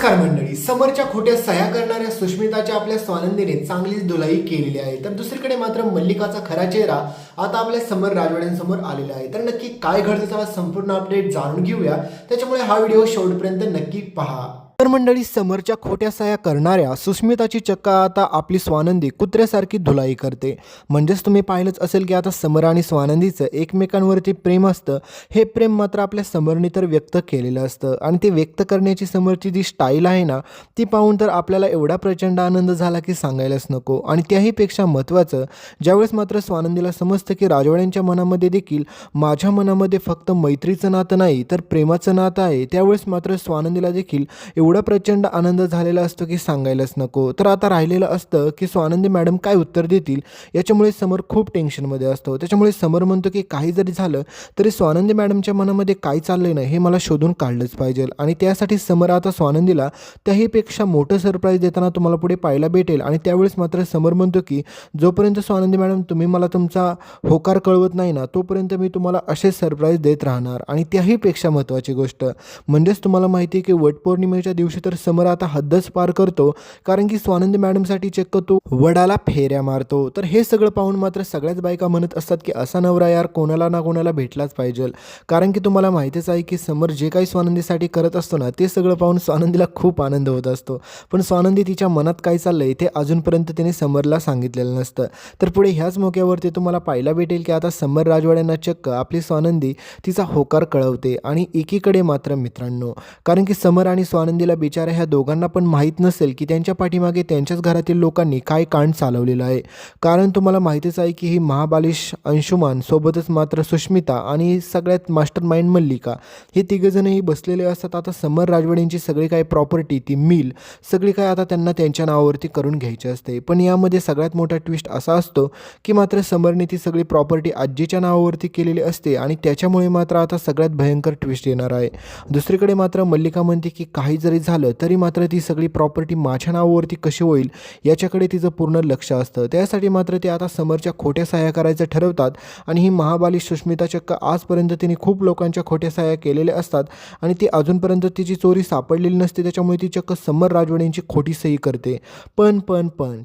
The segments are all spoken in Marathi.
नमस्कार मंडळी. समरच्या खोट्या सह्या करणाऱ्या सुष्मिताच्या आपल्या स्वानंदीने चांगलीच धुलाई केलेली आहे. तर दुसरीकडे मात्र मल्लिकाचा खरा चेहरा आता आपल्या समर राजवाड्यांसमोर आलेला आहे. तर नक्की काय घडतं त्याला संपूर्ण अपडेट जाणून घेऊया. त्याच्यामुळे हा व्हिडिओ शेवटपर्यंत नक्की पहा. तर मंडळी, समरच्या खोट्या सह्या करणाऱ्या सुष्मिताची चक्क आता आपली स्वानंदी कुत्र्यासारखी धुलाई करते. म्हणजेच तुम्ही पाहिलंच असेल की आता समर आणि स्वानंदीचं एकमेकांवरती प्रेम असतं. हे प्रेम मात्र आपल्या समरने तर व्यक्त केलेलं असतं आणि ते व्यक्त करण्याची समरची जी स्टाईल आहे ना, ती पाहून तर आपल्याला एवढा प्रचंड आनंद झाला की सांगायलाच नको. आणि त्याहीपेक्षा महत्त्वाचं, ज्यावेळेस मात्र स्वानंदीला समजतं की राजवाड्यांच्या मनामध्ये देखील माझ्या मनामध्ये फक्त मैत्रीचं नातं नाही तर प्रेमाचं नातं आहे, त्यावेळेस मात्र स्वानंदीला देखील एवढा प्रचंड आनंद झालेला असतो की सांगायलाच नको. तर आता राहिलेलं असतं की स्वानंदी मॅडम काय उत्तर देतील, याच्यामुळे समर खूप टेन्शनमध्ये असतो. त्याच्यामुळे समर म्हणतो की काही जरी झालं तरी स्वानंदी मॅडमच्या मनामध्ये काय चाललंय ना, हे मला शोधून काढलंच पाहिजे. आणि त्यासाठी समर आता स्वानंदीला त्याहीपेक्षा मोठं सरप्राईज देताना तुम्हाला पुढे पाहायला भेटेल. आणि त्यावेळेस मात्र समर म्हणतो की जोपर्यंत स्वानंदी मॅडम तुम्ही मला तुमचा होकार कळवत नाही ना, तोपर्यंत मी तुम्हाला असेच सरप्राईज देत राहणार. आणि त्याहीपेक्षा महत्त्वाची गोष्ट म्हणजेच तुम्हाला माहिती आहे की वटपौर्णिमेच्या दिवशी तर समर आता हद्दच पार करतो, कारण की स्वानंदी मॅडमसाठी चक्क तो वडाला फेऱ्या मारतो. तर हे सगळं पाहून मात्र सगळ्याच बायका म्हणत असतात की असा नवरा यार कोणाला ना कोणाला भेटलाच पाहिजे. कारण की तुम्हाला माहितीच आहे की समर जे काही स्वानंदीसाठी करत असतो ना, ते सगळं पाहून स्वानंदीला खूप आनंद होत असतो. पण स्वानंदी तिच्या मनात काय चाललंय ते अजूनपर्यंत तिने समरला सांगितलेलं नसतं. तर पुढे ह्याच मोक्यावरती तुम्हाला पाहायला भेटेल की आता समर राजवाड्यांना चक्क आपली स्वानंदी तिचा होकार कळवते. आणि एकीकडे मात्र मित्रांनो, कारण की समर आणि स्वानंदीला बिचाऱ्या ह्या दोघांना पण माहीत नसेल की त्यांच्या पाठीमागे त्यांच्याच घरातील लोकांनी काय कांड चालवलेलं आहे. कारण तुम्हाला माहितीच आहे की ही महाबालिश अंशुमान सोबतच मात्र सुष्मिता आणि सगळ्यात मास्टर माइंड मल्लिका, हे तिघंजणही बसलेले असतात. आता समर राजवाड्यांची सगळी काय प्रॉपर्टी, ती मिल सगळी काय आता त्यांना त्यांच्या नावावरती करून घ्यायची असते. पण यामध्ये सगळ्यात मोठा ट्विस्ट असा असतो की मात्र समरने ती सगळी प्रॉपर्टी आजीच्या नावावरती केलेली असते. आणि त्याच्यामुळे मात्र आता सगळ्यात भयंकर ट्विस्ट येणार आहे. दुसरीकडे मात्र मल्लिका म्हणते की काही जरी झालं तरी मात्र ती सगळी प्रॉपर्टी माझ्या नावावरती कशी होईल याच्याकडे तिचं पूर्ण लक्ष असतं. त्यासाठी मात्र ते आता समरच्या खोट्या सह्या करायचं ठरवतात. आणि ही महाबालिश सुष्मिता चक्क आजपर्यंत तिने खूप लोकांच्या खोट्या सह्या केलेल्या असतात आणि ती अजूनपर्यंत तिची चोरी सापडलेली नसते. त्याच्यामुळे ती चक्क समर राजवाड्यांची खोटी सही करते. पण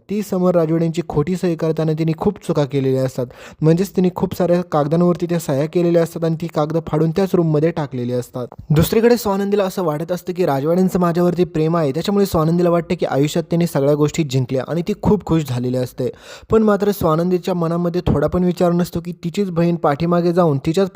ती समर राजवाड्यांची खोटी सही करताना तिने खूप चुका केलेल्या असतात. म्हणजेच तिने खूप साऱ्या कागदांवरती त्या सह्या केलेल्या असतात आणि ती कागद फाडून त्याच रूममध्ये टाकलेली असतात. दुसरीकडे स्वानंदीला असं वाटत असतं की राजवाड्यांचं माझ्यावरती प्रेम आहे, त्याच्यामुळे स्वानंदीला वाटते की आयुष्यात त्याने सगळ्या गोष्टी जिंकल्या आणि ती खूप खुश झालेली असते. पण मात्र स्वानंदीच्या मनामध्ये थोडा पण विचार नसतो की तिचीच बहीण पाठीमागे जाऊन तिच्याच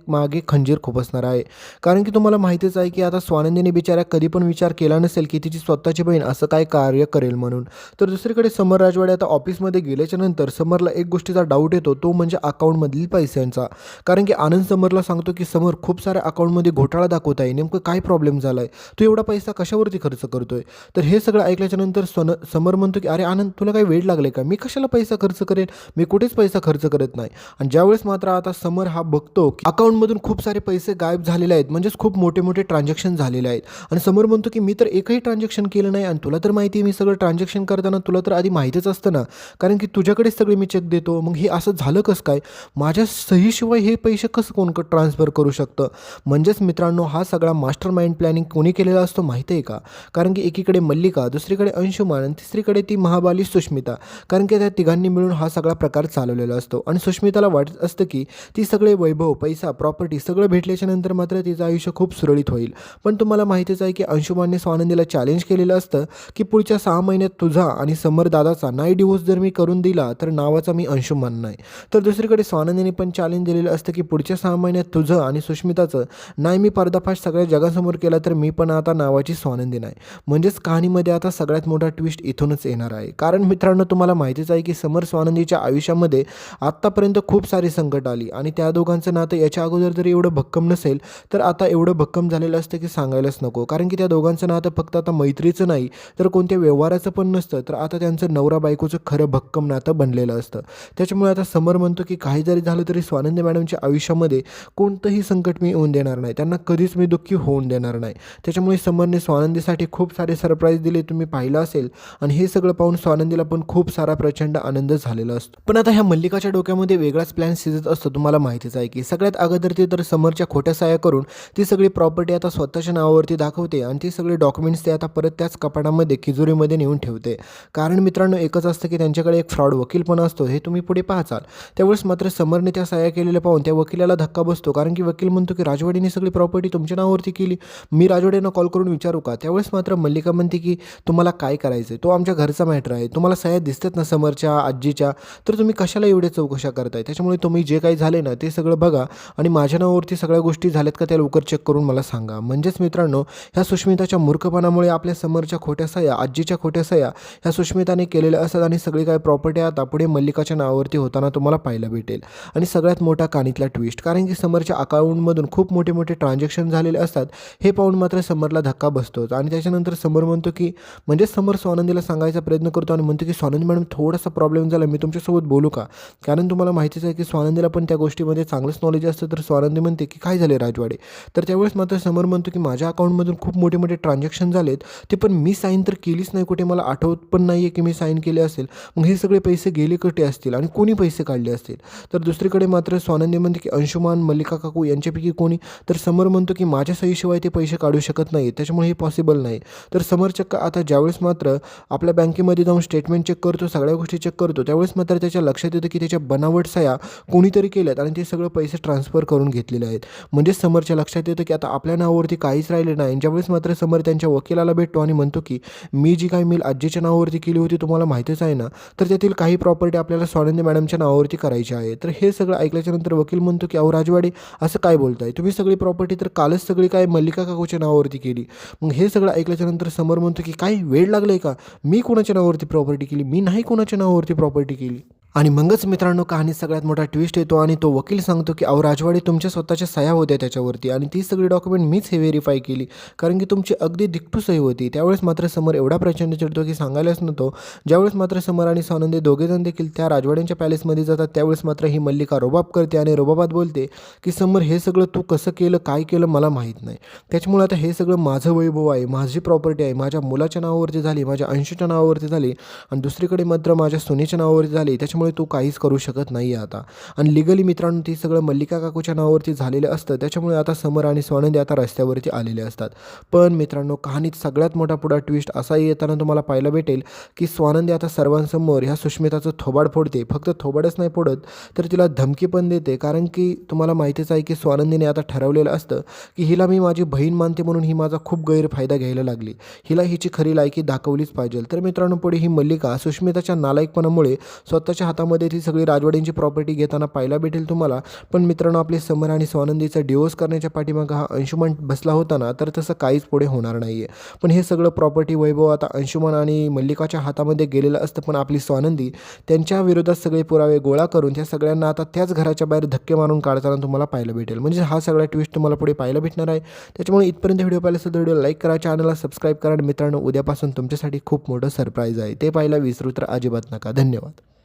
मागे खंजीर खुपसणार आहे. कारण की तुम्हाला माहितीच आहे की आता स्वानंदीने बिचाऱ्या कधी पण विचार केला नसेल की तिची स्वतःची बहीण असं काय कार्य करेल म्हणून. तर दुसरीकडे समर राजवाडे आता ऑफिसमध्ये गेल्याच्या नंतर समरला एक गोष्टीचा डाऊट येतो, तो म्हणजे अकाउंटमधील पैशांचा. कारण की आनंद समरला सांगतो की समर, खूप साऱ्या अकाउंटमध्ये घोटाळा दाखवत आहे, नेमकं काय प्रॉब्लेम झाला आहे, तू एवढा पैसा कशावरती खर्च करतोय. तर हे सगळं ऐकल्याच्या नंतर समर म्हणतो की अरे आनंद, तुला काही वेळ लागले का, मी कशाला पैसा खर्च करेन, मी कुठेच पैसा खर्च करत नाही. आणि ज्यावेळेस मात्र आता समर हा बघतो की अकाउंटमधून खूप सारे पैसे गायब झालेले आहेत, म्हणजेच खूप मोठे मोठे ट्रान्झॅक्शन झालेले आहेत. आणि समर म्हणतो की मी तर एकही ट्रान्झॅक्शन केलं नाही आणि तुला तर माहिती आहे मी सगळं ट्रान्झॅक्शन करताना तुला तर आधी माहितीच असतं ना, कारण की तुझ्याकडेच सगळे मी चेक देतो. मग हे असं झालं कसं काय, माझ्या सहीशिवाय हे पैसे कसं कोण ट्रान्सफर करू शकतं. म्हणजेच मित्रांनो, हा सगळा मास्टर माइंड प्लॅनिंग कोणी केलेला असतो माहिती आहे का. कारण की एकीकडे मल्लिका, दुसरीकडे अंशुमान आणि तिसरीकडे ती महाबालिश सुष्मिता. कारण की त्या तिघांनी मिळून हा सगळा प्रकार चालवलेला असतो. आणि सुष्मिताला वाटत असतं की ती सगळे वैभव, पैसा, प्रॉपर्टी सगळं भेटल्याच्या नंतर मात्र तिचं आयुष्य खूप सुरळीत होईल. पण तुम्हाला माहितीच आहे की अंशुमानने स्वानंदीला चॅलेंज केलेलं असतं की पुढच्या 6 महिन्यात तुझा आणि समर दादाचा नाही डिवोर्स जर मी करून दिला तर नावाचा मी अंशुमान नाही. तर दुसरीकडे स्वानंदीने पण चॅलेंज दिलेलं असतं की पुढच्या 6 महिन्यात तुझं आणि सुष्मिताचं नाही मी पर्दाफाश सगळ्या जगासमोर केला तर मी पण आता नावाची स्वानंदी नाही. म्हणजेच कहाणीमध्ये आता सगळ्यात मोठा ट्विस्ट इथूनच येणार आहे. कारण मित्रांनो, तुम्हाला माहितीच आहे की समर स्वानंदीच्या आयुष्यामध्ये आत्तापर्यंत खूप सारी संकट आली आणि त्या दोघांचं नातं याच्या अगोदर जरी एवढं भक्कम नसेल तर आता एवढं भक्कम झालेलं असतं की सांगायलाच नको. कारण की त्या दोघांचं नातं फक्त आता मैत्रीचं नाही तर कोणत्या व्यवहाराचं पण नसतं, तर आता त्यांचं नवरा बायकोचं खरं भक्कम नातं बनलेलं असतं. त्याच्यामुळे आता समर म्हणतो की काही जरी झालं तरी स्वानंदी मॅडमच्या आयुष्यामध्ये कोणतंही संकट मी येऊन देणार नाही, त्यांना कधीच मी दुःखी होऊन देणार नाही. त्याच्यामुळे समरने अंशुमनने स्वानंदीसाठी खूप सारे सरप्राईज दिले, तुम्ही पाहिलं असेल. आणि हे सगळं पाहून स्वानंदीला पण खूप सारा प्रचंड आनंद झालेला असतो. पण आता ह्या मल्लिकाच्या डोक्यामध्ये वेगळाच प्लॅन शिजत असतो. तुम्हाला माहितीच आहे की सगळ्यात अगोदर ती तर समोरच्या खोट्या सह्या करून ती सगळी प्रॉपर्टी आता स्वतःच्या नावावरती दाखवते आणि ती सगळे डॉक्युमेंट्स ते आता परत त्याच कपाटामध्ये तिजोरीमध्ये नेऊन ठेवते. कारण मित्रांनो एकच असतं की त्यांच्याकडे एक फ्रॉड वकील पण असतो, हे तुम्ही पुढे पाहचाल. त्यावेळेस मात्र समरने त्या सह्या केलेल्या पाहून त्या वकिलाला धक्का बसतो. कारण की वकील म्हणतो की राजवाडीने सगळी प्रॉपर्टी तुमच्या नावावरती केली, मी राजवाड्यांना कॉल करून विचारू का? त्यावेळेस मात्र मल्लिका म्हणते की तुम्हाला काय करायचं, तो आमच्या घरचा मॅटर आहे, तुम्हाला सह्या दिसतात ना समरच्या आजीच्या, तर तुम्ही कशाला एवढ्या चौकशा करताय? त्याच्यामुळे तुम्ही जे काही झाले ना ते सगळं बघा आणि माझ्या नावावरती सगळ्या गोष्टी झाल्यात का त्या लवकर चेक करून मला सांगा. म्हणजेच मित्रांनो ह्या सुष्मिताच्या मूर्खपणामुळे आपल्या समोरच्या खोट्या सह्या, आजीच्या खोट्या सह्या ह्या सुष्मिताने केलेल्या असतात आणि सगळी काय प्रॉपर्टी आता पुढे मल्लिकाच्या नावावरती होताना तुम्हाला पाहायला भेटेल. आणि सगळ्यात मोठा कानीतला ट्विस्ट, कारण की समोरच्या अकाउंटमधून खूप मोठे मोठे ट्रान्झॅक्शन झालेले असतात, हे पाहून मात्र समरला धक्का बसतोच. आणि त्याच्यानंतर समर म्हणतो की म्हणजे समर स्वानंदीला सांगायचा प्रयत्न करतो आणि म्हणतो की स्वानंदी मॅडम थोडासा प्रॉब्लेम झाला, मी तुमच्यासोबत बोलू का? कारण तुम्हाला माहितीच आहे की स्वानंदीला पण त्या गोष्टीमध्ये चांगलंच नॉलेज असतं. तर स्वानंदी म्हणते की काय झाले राजवाडे? तर त्यावेळेस मात्र समर म्हणतो की माझ्या अकाउंटमधून खूप मोठे मोठे ट्रान्झॅक्शन झालेत, ते पण मी साईन तर केलीच नाही कुठे, मला आठवत पण नाही आहे की मी साईन केले असेल. मग हे सगळे पैसे गेले कुठे असतील आणि कोणी पैसे काढले असतील? तर दुसरीकडे मात्र स्वानंदी म्हणते की अंशुमान, मल्लिका काकू यांच्यापैकी कोणी? तर समर म्हणतो की माझ्या सहीशिवाय ते पैसे काढू शकत नाही, त्याच्यामुळे हे पॉसिबल नाही. तर समर चक्क आता ज्यावेळेस मात्र आपल्या बँकेमध्ये जाऊन स्टेटमेंट चेक करतो, सगळ्या गोष्टी चेक करतो, त्यावेळेस मात्र त्याच्या लक्षात येतं की त्याच्या बनावट सह्या कोणीतरी केल्यात आणि ते सगळं पैसे ट्रान्सफर करून घेतलेले आहेत. म्हणजेच समरच्या लक्षात येतं की आता आपल्या नावावरती काहीच राहिले नाही. ज्यावेळेस मात्र समर त्यांच्या वकिलाला भेटतो आणि म्हणतो की मी जी काही मिल आजीच्या नावावरती केली होती तुम्हाला माहितीच आहे ना, तर त्यातील काही प्रॉपर्टी आपल्याला स्वानंदी मॅडमच्या नावावरती करायची आहे. तर हे सगळं ऐकल्याच्यानंतर वकील म्हणतो की अहो राजवाडे असं काय बोलताय तुम्ही, सगळी प्रॉपर्टी तर कालच सगळी काय मल्लिका काकूच्या नावावरती केली. मग हे सगळं ऐकल्याच्यानंतर समर म्हणतो की काही वेळ लागलं का, मी कोणाच्या नावावरती प्रॉपर्टी केली? मी नाही कोणाच्या नावावरती प्रॉपर्टी केली. आणि मगच मित्रांनो कहाणीत सगळ्यात मोठा ट्विस्ट येतो आणि तो वकील सांगतो की अहो राजवाडे तुमच्या स्वतःच्या सह्या होत्या त्याच्यावरती आणि ती सगळी डॉक्युमेंट मीच हे व्हेरीफाय केली, कारण की तुमची अगदी दिकटू सही होती. त्यावेळेस मात्र समर एवढा प्रचंड चिडतो की सांगायलाच नव्हतो. ज्यावेळेस मात्र समर आणि स्वानंदी दोघेजण देखील त्या राजवाड्यांच्या पॅलेसमध्ये जातात, त्यावेळेस मात्र ही मल्लिका रोबाब करते आणि रोबाबात बोलते की समर हे सगळं तू कसं केलं, काय केलं मला माहीत नाही, त्याच्यामुळे आता हे सगळं माझं वैभव आहे, माझी प्रॉपर्टी आहे, माझ्या मुलाच्या नावावरती झाली, माझ्या अंशूच्या नावावरती झाली आणि दुसरीकडे मात्र माझ्या सुनेच्या नावावरती झाली, त्याच्यामुळे तू काहीच करू शकत नाही आता. आणि लिगली मित्रांनो ती सगळं मल्लिका काकूच्या नावावरती झालेलं असतं. त्याच्यामुळे आता समर आणि स्वानंदी आता रस्त्यावरती आलेले असतात. पण मित्रांनो कहाणीत सगळ्यात मोठा पुढा ट्विस्ट असाही येताना तुम्हाला पाहायला भेटेल की स्वानंदी आता सर्वांसमोर ह्या सुष्मिताचं थोबाड फोडते. फक्त थोबाडच नाही फोडत तर तिला धमकी पण देते. कारण की तुम्हाला माहितीच आहे की स्वानंदीने आता ठरवलेलं असतं की हिला मी माझी बहीण मानते म्हणून ही माझा खूप गैरफायदा घ्यायला लागली, हिला हिची खरी लायकी दाखवलीच पाहिजे. तर मित्रांनो पुढे ही मल्लिका सुष्मिताच्या नालायकपणामुळे स्वतःच्या हातामध्ये ती सगळी राजवाड्यांची प्रॉपर्टी घेताना पाहायला भेटेल तुम्हाला. पण मित्रांनो आपले समर आणि स्वानंदीचा डिवोर्स करण्याच्या पाठीमागं हा अंशुमन बसला होता ना, तर तसं काहीच पुढे होणार नाही आहे. पण हे सगळं प्रॉपर्टी वैभव आता अंशुमन आणि मल्लिकाच्या हातामध्ये गेलेलं असतं. पण आपली स्वानंदी त्यांच्या विरोधात सगळे पुरावे गोळा करून त्या सगळ्यांना आता त्याच घराच्या बाहेर धक्के मारून काढताना तुम्हाला पाहायला भेटेल. म्हणजे हा सगळा ट्विस्ट तुम्हाला पुढे पाहायला भेटणार आहे. त्याच्यामुळे इथपर्यंत व्हिडिओ पाहिला असेल तर व्हिडिओ लाईक करा, चॅनलला सबस्क्राईब करा आणि मित्रांनो उद्यापासून तुमच्यासाठी खूप मोठं सरप्राईज आहे, ते पाहायला विसरू तर अजिबात नका. धन्यवाद.